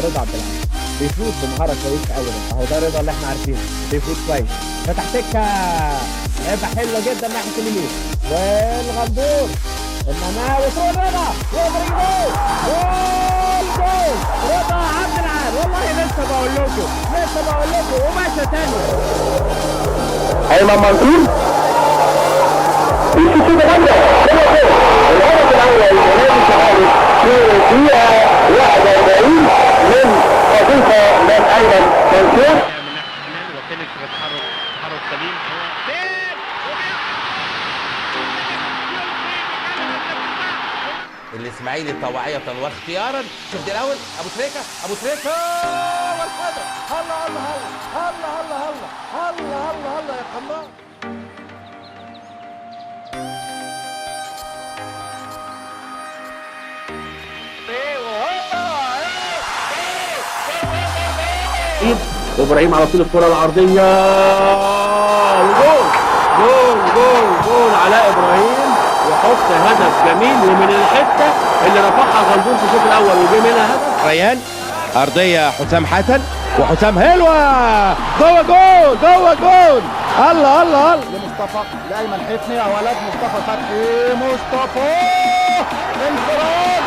رضا عبد العال بيفوت بمهاره كويسه قوي. اهو ده رضا اللي احنا عارفينه، بيفوت كويس، فتح سكه لعبه حلوه جدا ناحيه اليمين، والغندور انما وصول رضا يقدر يجيب جول رضا عبد العال. والله لسه بقول لكم وماشي تاني. ايمن منصور يشوف بجنبه الهدف الاول لنادي الزمالك في دقيقه 41 من وظيفه من ايمن منصور. من ناحيه الشمال وفينيكس تحرك سليم. الاسماعيلي طوعيه واختيارا. شوف دي الاول ابو تريكه والهدف. هلا هلا هلا هلا هلا هلا هلا هلا يا قمار. وابراهيم على طول الكره العرضيه جول علاء ابراهيم يحط هدف جميل ومن الحته اللي رفعها غندور في الشوط الاول وجه منها هدف. ريان ارضيه حسام حسن وحسام هلوه جوه جول الله لمصطفى لايمن حفني اولاد مصطفى فتحي مصطفى انفراد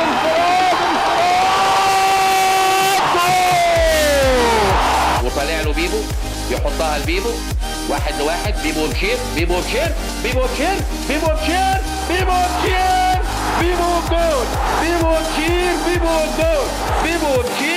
وطالع له بيبو يحطها لبيبو 1-1. بيبو بشير جول. بيبو بشير